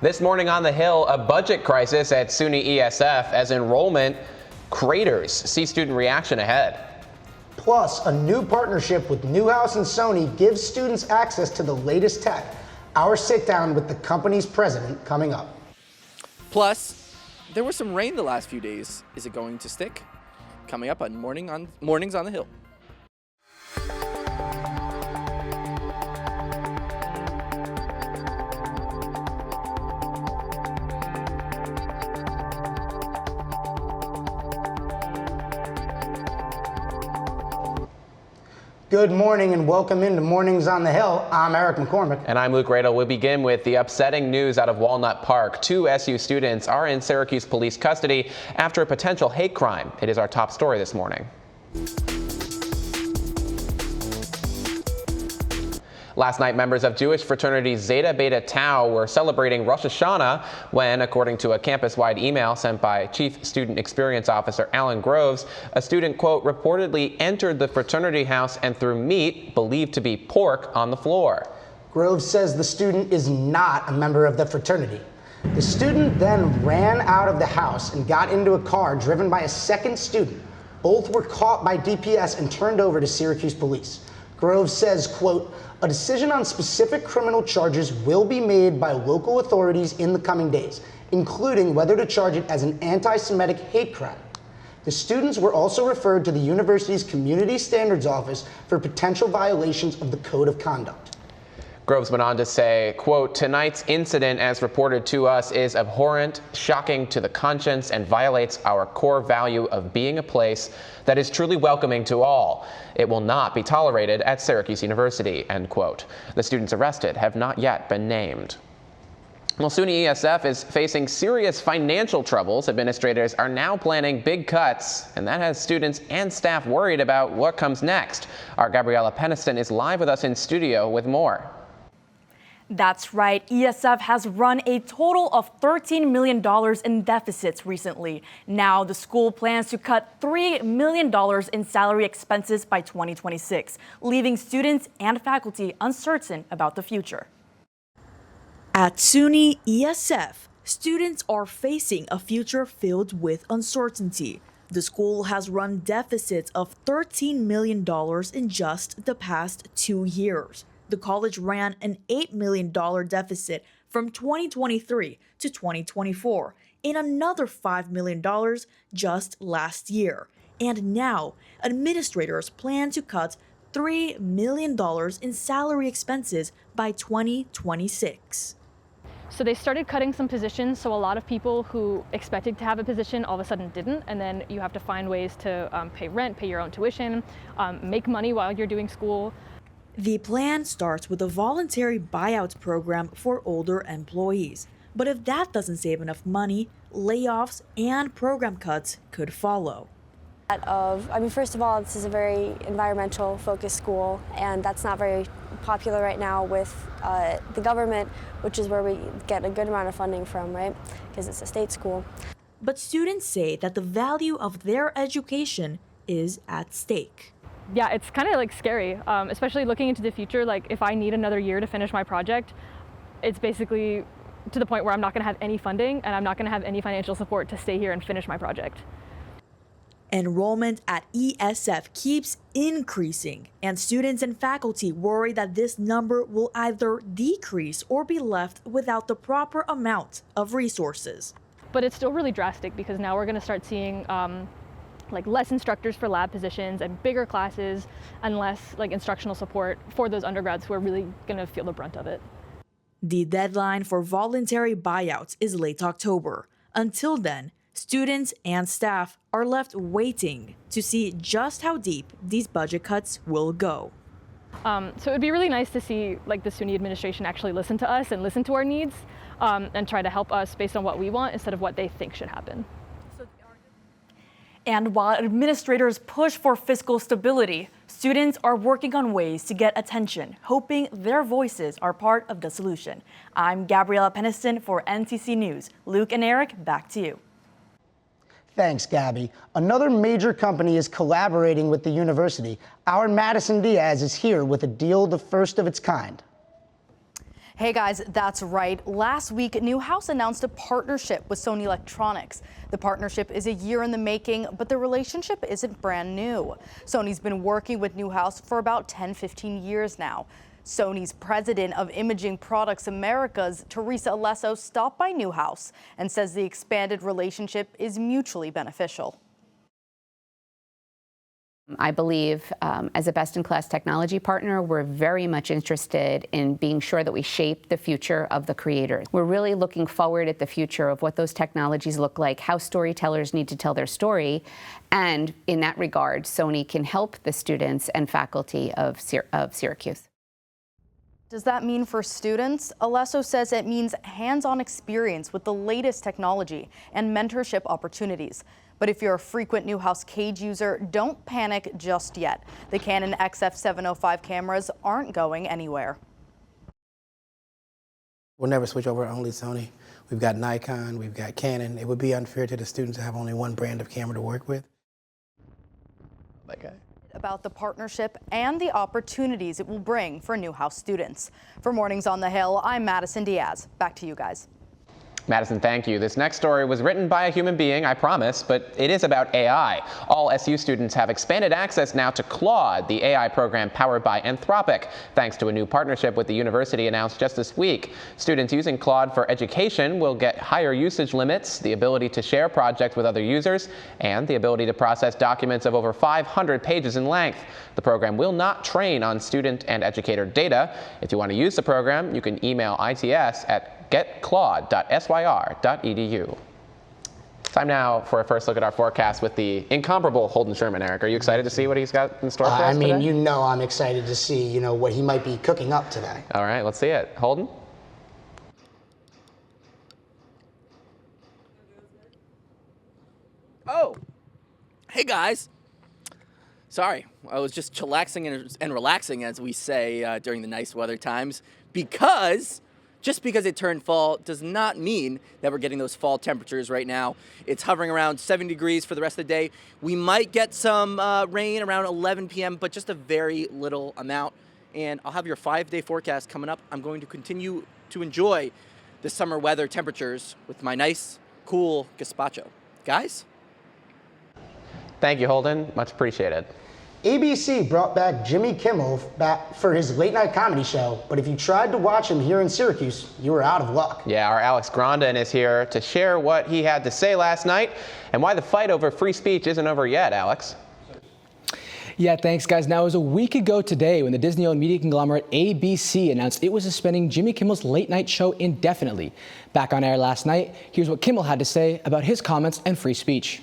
This morning on the Hill, a budget crisis at SUNY ESF as enrollment craters. See student reaction ahead. Plus, a new partnership with Newhouse and Sony gives students access to the latest tech. Our sit down with the company's president coming up. Plus, there was some rain the last few days. Is it going to stick? Coming up on Mornings on the Hill. Good morning and welcome into Mornings on the Hill. I'm Eric McCormick. And I'm Luke Radel. We'll begin with the upsetting news out of Walnut Park. 2 SU students are in Syracuse police custody after a potential hate crime. It is our top story this morning. Last night, members of Jewish fraternity Zeta Beta Tau were celebrating Rosh Hashanah when, according to a campus-wide email sent by Chief Student Experience Officer Alan Groves, a student, quote, reportedly entered the fraternity house and threw meat, believed to be pork, on the floor. Groves says the student is not a member of the fraternity. The student then ran out of the house and got into a car driven by a second student. Both were caught by DPS and turned over to Syracuse police. Groves says, quote, a decision on specific criminal charges will be made by local authorities in the coming days, including whether to charge it as an anti-Semitic hate crime. The students were also referred to the university's Community Standards Office for potential violations of the Code of Conduct. Groves went on to say, quote, tonight's incident, as reported to us, is abhorrent, shocking to the conscience, and violates our core value of being a place that is truly welcoming to all. It will not be tolerated at Syracuse University, end quote. The students arrested have not yet been named. Well, SUNY ESF is facing serious financial troubles. Administrators are now planning big cuts, and that has students and staff worried about what comes next. Our Gabriella Peniston is live with us in studio with more. That's right. ESF has run a total of $13 million in deficits recently. Now the school plans to cut $3 million in salary expenses by 2026, leaving students and faculty uncertain about the future. At SUNY ESF, students are facing a future filled with uncertainty. The school has run deficits of $13 million in just the past 2 years. The college ran an $8 million deficit from 2023 to 2024 and another $5 million just last year. And now, administrators plan to cut $3 million in salary expenses by 2026. So they started cutting some positions, so a lot of people who expected to have a position all of a sudden didn't, and then you have to find ways to pay rent, pay your own tuition, make money while you're doing school. The plan starts with a voluntary buyout program for older employees. But if that doesn't save enough money, layoffs and program cuts could follow. First of all, this is a very environmental focused school, and that's not very popular right now with the government, which is where we get a good amount of funding from, right? Because it's a state school. But students say that the value of their education is at stake. Yeah, it's kind of like scary, especially looking into the future. Like if I need another year to finish my project, it's basically to the point where I'm not going to have any funding and I'm not going to have any financial support to stay here and finish my project. Enrollment at ESF keeps increasing, and students and faculty worry that this number will either decrease or be left without the proper amount of resources. But it's still really drastic because now we're going to start seeing like less instructors for lab positions and bigger classes and less like instructional support for those undergrads who are really going to feel the brunt of it. The deadline for voluntary buyouts is late October. Until then, students and staff are left waiting to see just how deep these budget cuts will go. So it would be really nice to see like the SUNY administration actually listen to us and listen to our needs and try to help us based on what we want instead of what they think should happen. And while administrators push for fiscal stability, students are working on ways to get attention, hoping their voices are part of the solution. I'm Gabriella Peniston for NCC News. Luke and Eric, back to you. Thanks, Gabby. Another major company is collaborating with the university. Our Madison Diaz is here with a deal the first of its kind. Hey guys, that's right. Last week, Newhouse announced a partnership with Sony Electronics. The partnership is a year in the making, but the relationship isn't brand new. Sony's been working with Newhouse for about 10-15 years now. Sony's president of Imaging Products Americas, Teresa Alesso, stopped by Newhouse and says the expanded relationship is mutually beneficial. I believe as a best-in-class technology partner, we're very much interested in being sure that we shape the future of the creators. We're really looking forward at the future of what those technologies look like, how storytellers need to tell their story, and in that regard, Sony can help the students and faculty of Syracuse. Does that mean for students? Alesso says it means hands-on experience with the latest technology and mentorship opportunities. But if you're a frequent Newhouse Cage user, don't panic just yet. The Canon XF705 cameras aren't going anywhere. We'll never switch over only Sony. We've got Nikon, we've got Canon. It would be unfair to the students to have only one brand of camera to work with. Okay. About the partnership and the opportunities it will bring for Newhouse students. For Mornings on the Hill, I'm Madison Diaz. Back to you guys. Madison, thank you. This next story was written by a human being, I promise, but it is about AI. All SU students have expanded access now to Claude, the AI program powered by Anthropic, thanks to a new partnership with the university announced just this week. Students using Claude for education will get higher usage limits, the ability to share projects with other users, and the ability to process documents of over 500 pages in length. The program will not train on student and educator data. If you want to use the program, you can email ITS at getclaude.syr.edu. Time now for a first look at our forecast with the incomparable Holden Sherman. Eric, are you excited to see what he's got in store for us today? You know I'm excited to see, what he might be cooking up today. All right, let's see it. Holden? Oh, hey guys. Sorry, I was just chillaxing and relaxing, as we say during the nice weather times, because just because it turned fall does not mean that we're getting those fall temperatures right now. It's hovering around 70 degrees for the rest of the day. We might get some rain around 11 p.m., but just a very little amount. And I'll have your 5-day forecast coming up. I'm going to continue to enjoy the summer weather temperatures with my nice, cool gazpacho. Guys? Thank you, Holden. Much appreciated. ABC brought back Jimmy Kimmel back for his late-night comedy show, but if you tried to watch him here in Syracuse, you were out of luck. Yeah, our Alex Grondin is here to share what he had to say last night and why the fight over free speech isn't over yet, Alex. Yeah, thanks, guys. Now, it was a week ago today when the Disney-owned media conglomerate ABC announced it was suspending Jimmy Kimmel's late-night show indefinitely. Back on air last night, here's what Kimmel had to say about his comments and free speech.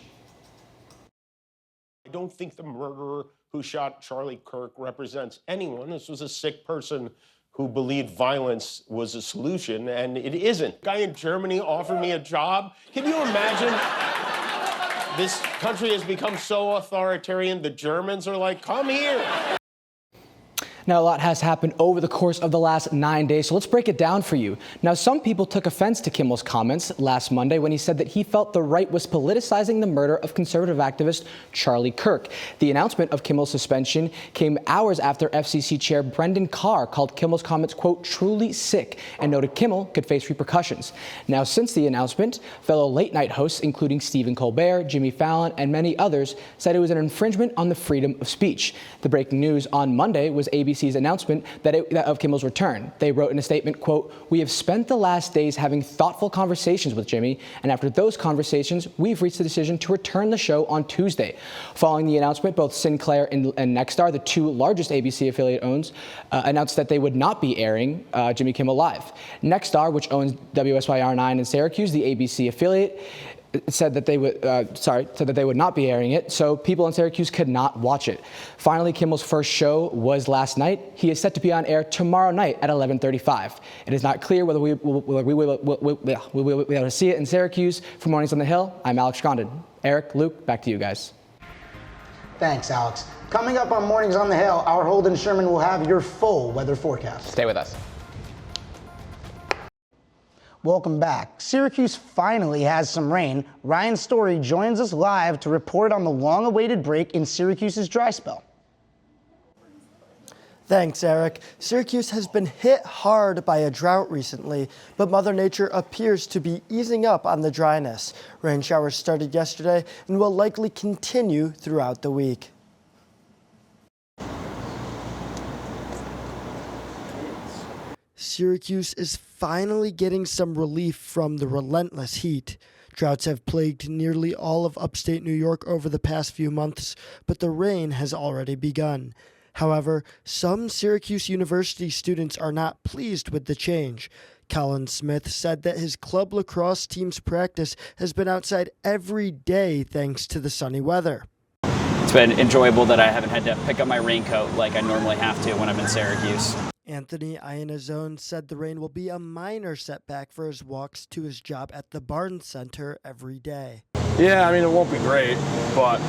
I don't think the murderer who shot Charlie Kirk represents anyone. This was a sick person who believed violence was a solution, and it isn't. A guy in Germany offered me a job. Can you imagine? This country has become so authoritarian, the Germans are like, come here. Now, a lot has happened over the course of the last 9 days, so let's break it down for you. Now, some people took offense to Kimmel's comments last Monday when he said that he felt the right was politicizing the murder of conservative activist Charlie Kirk. The announcement of Kimmel's suspension came hours after FCC Chair Brendan Carr called Kimmel's comments, quote, truly sick, and noted Kimmel could face repercussions. Now, since the announcement, fellow late-night hosts, including Stephen Colbert, Jimmy Fallon, and many others, said it was an infringement on the freedom of speech. The breaking news on Monday was ABC's announcement of Kimmel's return. They wrote in a statement, quote, we have spent the last days having thoughtful conversations with Jimmy, and after those conversations, we've reached the decision to return the show on Tuesday. Following the announcement, both Sinclair and Nexstar, the two largest ABC affiliate owns, announced that they would not be airing Jimmy Kimmel Live. Nexstar, which owns WSYR9 in Syracuse, the ABC affiliate, said that they would not be airing it, so people in Syracuse could not watch it. Finally, Kimmel's first show was last night. He is set to be on air tomorrow night at 11:35. It is not clear whether we will be able to see it in Syracuse. For Mornings on the Hill, I'm Alex Grondin. Eric, Luke, back to you guys. Thanks, Alex. Coming up on Mornings on the Hill, our Holden Sherman will have your full weather forecast. Stay with us. Welcome back. Syracuse finally has some rain. Ryan Story joins us live to report on the long-awaited break in Syracuse's dry spell. Thanks, Eric. Syracuse has been hit hard by a drought recently, but Mother Nature appears to be easing up on the dryness. Rain showers started yesterday and will likely continue throughout the week. Syracuse is finally getting some relief from the relentless heat. Droughts have plagued nearly all of upstate New York over the past few months, but the rain has already begun. However, some Syracuse University students are not pleased with the change. Colin Smith said that his club lacrosse team's practice has been outside every day thanks to the sunny weather. It's been enjoyable that I haven't had to pick up my raincoat like I normally have to when I'm in Syracuse. Anthony Iannazone said the rain will be a minor setback for his walks to his job at the Barnes Center every day. Yeah, I mean, it won't be great, but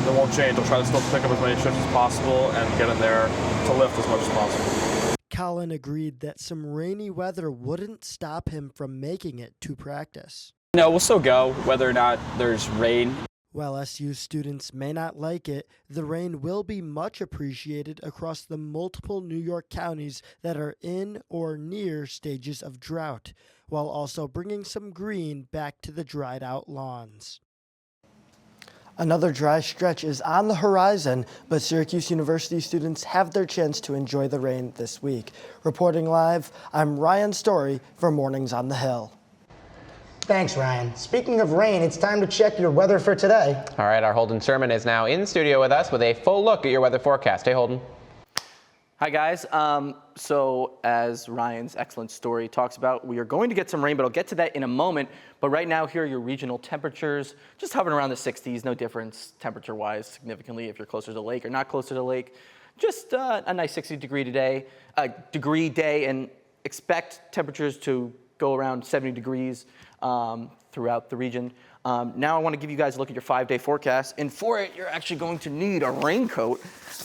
it won't change. I'll try to still pick up as many shifts as possible and get in there to lift as much as possible. Colin agreed that some rainy weather wouldn't stop him from making it to practice. No, we'll still go, whether or not there's rain. While SU students may not like it, the rain will be much appreciated across the multiple New York counties that are in or near stages of drought, while also bringing some green back to the dried out lawns. Another dry stretch is on the horizon, but Syracuse University students have their chance to enjoy the rain this week. Reporting live, I'm Ryan Story for Mornings on the Hill. Thanks, Ryan. Speaking of rain, it's time to check your weather for today. All right, our Holden Sherman is now in studio with us with a full look at your weather forecast. Hey, Holden. Hi, guys. So as Ryan's excellent story talks about, we are going to get some rain, but I'll get to that in a moment. But right now, here are your regional temperatures, just hovering around the 60s. No difference temperature-wise significantly if you're closer to the lake or not closer to the lake. Just a nice 60-degree day, and expect temperatures to go around 70 degrees throughout the region. Now I want to give you guys a look at your 5-day forecast, and for it, you're actually going to need a raincoat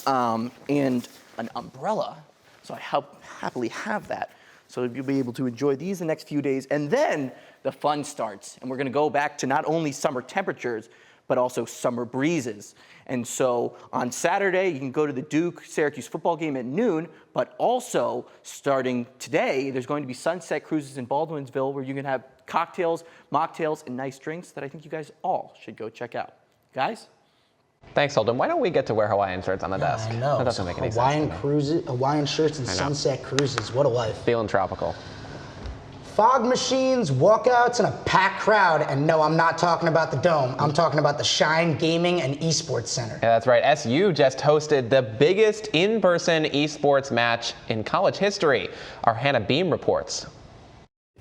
and an umbrella. So I happily have that. So you'll be able to enjoy these the next few days, and then the fun starts. And we're going to go back to not only summer temperatures, but also summer breezes. And so on Saturday, you can go to the Duke-Syracuse football game at noon, but also starting today, there's going to be sunset cruises in Baldwinsville where you can have cocktails, mocktails, and nice drinks that I think you guys all should go check out. Guys? Thanks, Holden. Why don't we get to wear Hawaiian shirts on the desk? I know. That doesn't make any sense to me. Hawaiian shirts and sunset cruises. What a life. Feeling tropical. Fog machines, walkouts, and a packed crowd. And no, I'm not talking about the Dome. I'm talking about the Shine Gaming and Esports Center. Yeah, that's right. SU just hosted the biggest in-person esports match in college history. Our Hannah Beam reports.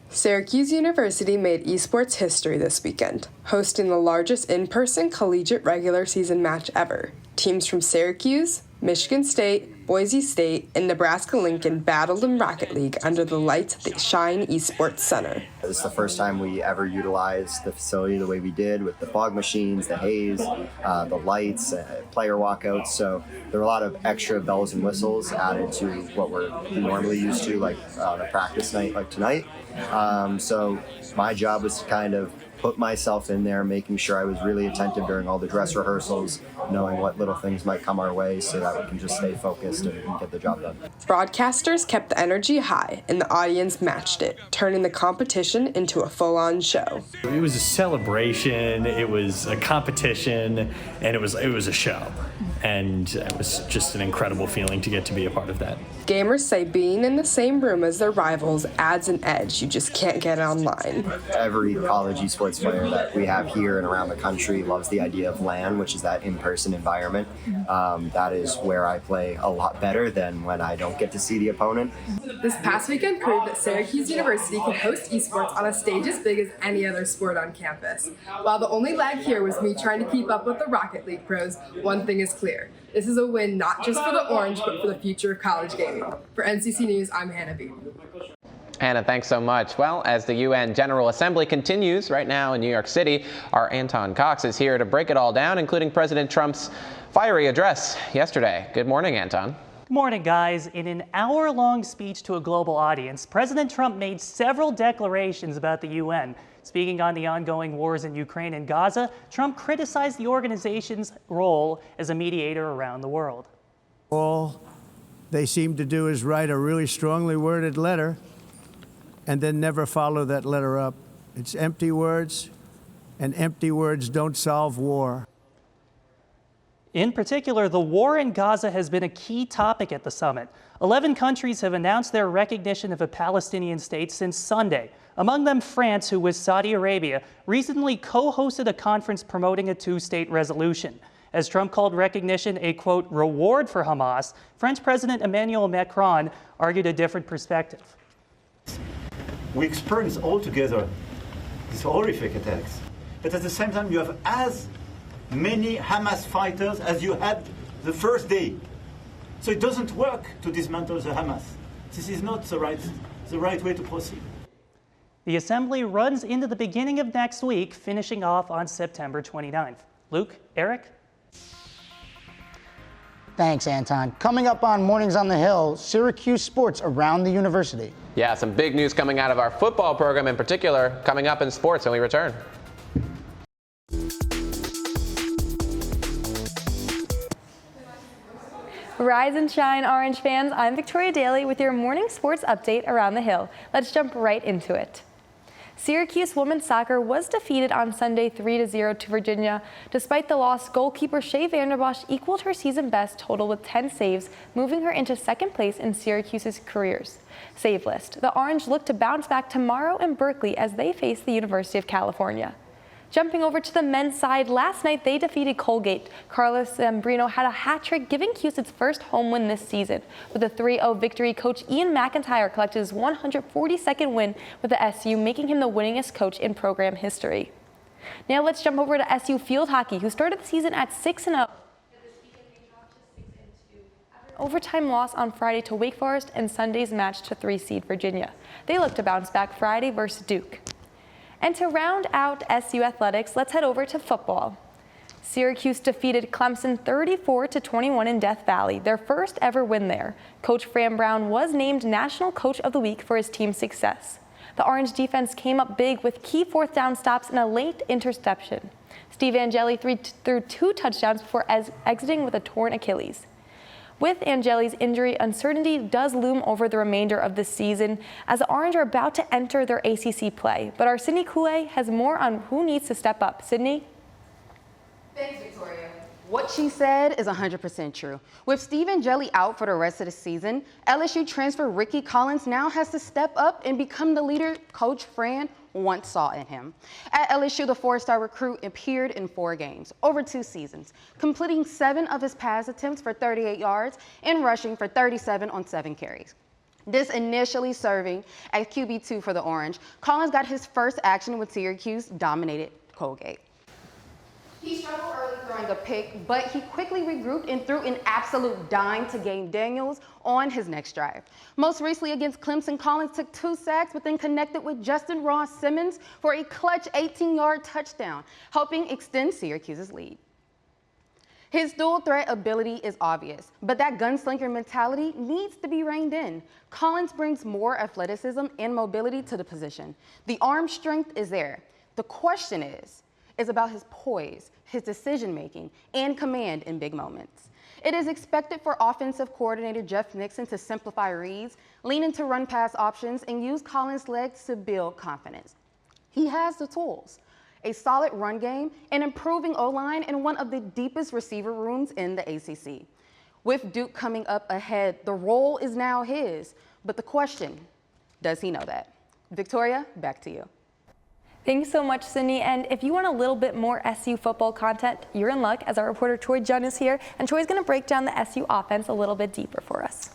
Syracuse University made esports history this weekend, hosting the largest in-person collegiate regular season match ever. Teams from Syracuse, Michigan State, Boise State, and Nebraska-Lincoln battled in Rocket League under the lights of the Shine Esports Center. This is the first time we ever utilized the facility the way we did with the fog machines, the haze, the lights, player walkouts. So there were a lot of extra bells and whistles added to what we're normally used to, like a practice night like tonight. So my job was to kind of put myself in there, making sure I was really attentive during all the dress rehearsals, knowing what little things might come our way so that we can just stay focused and get the job done. Broadcasters kept the energy high and the audience matched it, turning the competition into a full-on show. It was a celebration, it was a competition, and it was a show. And it was just an incredible feeling to get to be a part of that. Gamers say being in the same room as their rivals adds an edge you just can't get online. Every college esports player that we have here and around the country loves the idea of LAN, which is that in-person environment. That is where I play a lot better than when I don't get to see the opponent. This past weekend proved that Syracuse University can host esports on a stage as big as any other sport on campus. While the only lag here was me trying to keep up with the Rocket League pros, one thing is clear. This is a win not just for the Orange, but for the future of college gaming. For NCC News, I'm Hannah Beam. Hannah, thanks so much. Well, as the UN General Assembly continues right now in New York City, our Anton Cox is here to break it all down, including President Trump's fiery address yesterday. Good morning, Anton. Good morning, guys. In an hour-long speech to a global audience, President Trump made several declarations about the UN. Speaking on the ongoing wars in Ukraine and Gaza, Trump criticized the organization's role as a mediator around the world. Role they seem to do is write a really strongly worded letter and then never follow that letter up. It's empty words, and empty words don't solve war. In particular, the war in Gaza has been a key topic at the summit. 11 countries have announced their recognition of a Palestinian state since Sunday. Among them, France, who with Saudi Arabia, recently co-hosted a conference promoting a two-state resolution. As Trump called recognition a, quote, reward for Hamas, French President Emmanuel Macron argued a different perspective. We experience all together these horrific attacks, but at the same time you have as many Hamas fighters as you had the first day. So it doesn't work to dismantle the Hamas. This is not the right way to proceed. The assembly runs into the beginning of next week, finishing off on September 29th. Luke, Eric? Thanks, Anton. Coming up on Mornings on the Hill, Syracuse sports around the university. Yeah, some big news coming out of our football program in particular, coming up in sports when we return. Rise and shine, Orange fans. I'm Victoria Daly with your morning sports update around the Hill. Let's jump right into it. Syracuse women's soccer was defeated on Sunday 3-0 to Virginia. Despite the loss, goalkeeper Shea Vanderbosch equaled her season best total with 10 saves, moving her into second place in Syracuse's careers save list. The Orange look to bounce back tomorrow in Berkeley as they face the University of California. Jumping over to the men's side, last night they defeated Colgate. Carlos Zambrino had a hat trick, giving Cuse its first home win this season. With a 3-0 victory, coach Ian McIntyre collected his 142nd win with the SU, making him the winningest coach in program history. Now let's jump over to SU field hockey, who started the season at 6-0. Overtime loss on Friday to Wake Forest and Sunday's match to 3-seed Virginia. They look to bounce back Friday versus Duke. And to round out SU athletics, let's head over to football. Syracuse defeated Clemson 34-21 in Death Valley, their first ever win there. Coach Fran Brown was named National Coach of the Week for his team's success. The Orange defense came up big with key fourth down stops and a late interception. Steve Angeli threw 2 touchdowns before exiting with a torn Achilles. With Angeli's injury, uncertainty does loom over the remainder of the season as the Orange are about to enter their ACC play. But our Sydney Coulee has more on who needs to step up. Sydney? Thanks, Victoria. What she said is 100% true. With Steve Angeli out for the rest of the season, LSU transfer Ricky Collins now has to step up and become the leader Coach Fran once saw in him. At LSU, the 4-star recruit appeared in 4 games over 2 seasons, completing 7 of his pass attempts for 38 yards and rushing for 37 on 7 carries. This initially serving as QB2 for the Orange, Collins got his first action when Syracuse dominated Colgate. He struggled early throwing a pick, but he quickly regrouped and threw an absolute dime to Gabe Daniels on his next drive. Most recently against Clemson, Collins took 2 sacks, but then connected with Justin Ross Simmons for a clutch 18-yard touchdown, helping extend Syracuse's lead. His dual threat ability is obvious, but that gunslinger mentality needs to be reined in. Collins brings more athleticism and mobility to the position. The arm strength is there. The question is about his poise, his decision-making, and command in big moments. It is expected for offensive coordinator Jeff Nixon to simplify reads, lean into run-pass options, and use Collins' legs to build confidence. He has the tools, a solid run game, an improving O-line, and one of the deepest receiver rooms in the ACC. With Duke coming up ahead, the role is now his. But the question, does he know that? Victoria, back to you. Thanks so much, Sydney. And if you want a little bit more SU football content, you're in luck as our reporter Troy Junn is here. And Troy's going to break down the SU offense a little bit deeper for us.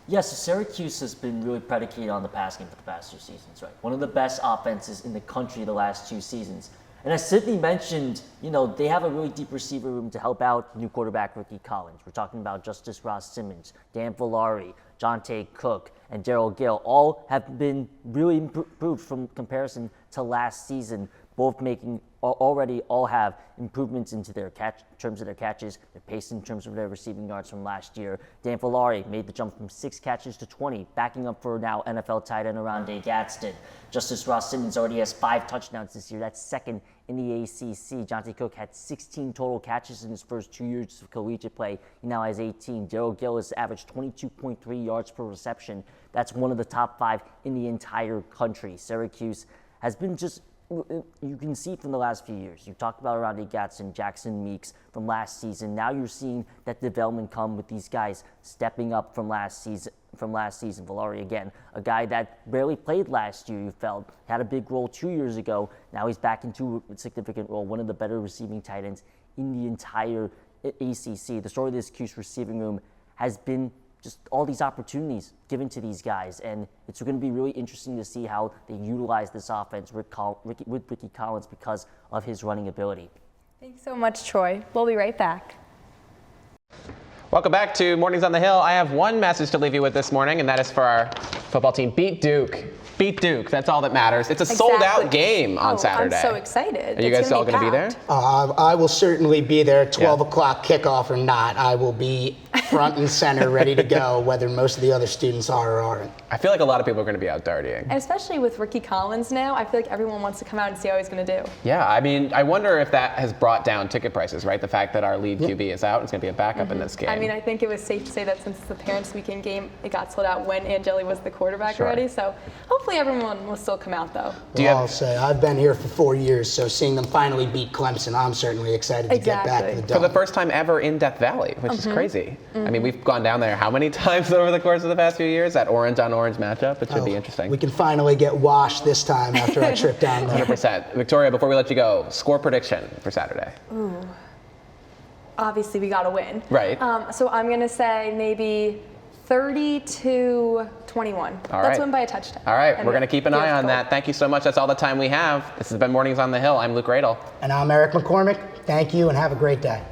Yes, Syracuse has been really predicated on the pass game for the past 2 seasons, right? One of the best offenses in the country the last 2 seasons. And as Sydney mentioned, they have a really deep receiver room to help out new quarterback Ricky Collins. We're talking about Justice Ross Simmons, Dan Villari, Jonte Cook, and Daryl Gale. All have been really improved from comparison to last season, both making already all have improvements into their catch in terms of their catches, their pace in terms of their receiving yards from last year. Dan Villari made the jump from 6 catches to 20, backing up for now NFL tight end Oronde Gadsden. Justice Ross Simmons already has 5 touchdowns this year. That's second in the ACC. Jonte Cook had 16 total catches in his first 2 years of collegiate play. He now has 18. Daryl Gillis averaged 22.3 yards per reception. That's one of the top 5 in the entire country. Syracuse has been just, you can see from the last few years. You talked about Oronde Gadsden, Jackson Meeks from last season. Now you're seeing that development come with these guys stepping up from last season. Villari again, a guy that barely played last year, you felt, had a big role 2 years ago. Now he's back into a significant role, one of the better receiving tight ends in the entire ACC. The story of this Cuse receiving room has been just all these opportunities given to these guys, and it's going to be really interesting to see how they utilize this offense with Ricky Collins because of his running ability. Thanks so much, Troy. We'll be right back. Welcome back to Mornings on the Hill. I have one message to leave you with this morning, and that is for our football team. Beat Duke. Beat Duke. That's all that matters. It's a sold-out game on Saturday. I'm so excited. Are you guys all going to be there? I will certainly be there, 12 o'clock kickoff or not. I will be front and center, ready to go, whether most of the other students are or aren't. I feel like a lot of people are going to be out dartying. And especially with Ricky Collins now, I feel like everyone wants to come out and see how he's going to do. Yeah, I mean, I wonder if that has brought down ticket prices, right? The fact that our lead QB is out, it's going to be a backup in this game. I mean, I think it was safe to say that since it's the Parents Weekend game, it got sold out when Angeli was the quarterback already. So hopefully everyone will still come out, though. I'll say, I've been here for 4 years, so seeing them finally beat Clemson, I'm certainly excited to get back to the Dome. For the first time ever in Death Valley, which is crazy. I mean, we've gone down there how many times over the course of the past few years? That orange-on-orange matchup, it should be interesting. We can finally get washed this time after our trip down there. 100%. Victoria, before we let you go, score prediction for Saturday. Ooh. Obviously, we got to win. Right. So I'm going to say maybe 30-21. Let's win by a touchdown. All right, we're going to keep an eye on that. Thank you so much. That's all the time we have. This has been Mornings on the Hill. I'm Luke Radel. And I'm Eric McCormick. Thank you and have a great day.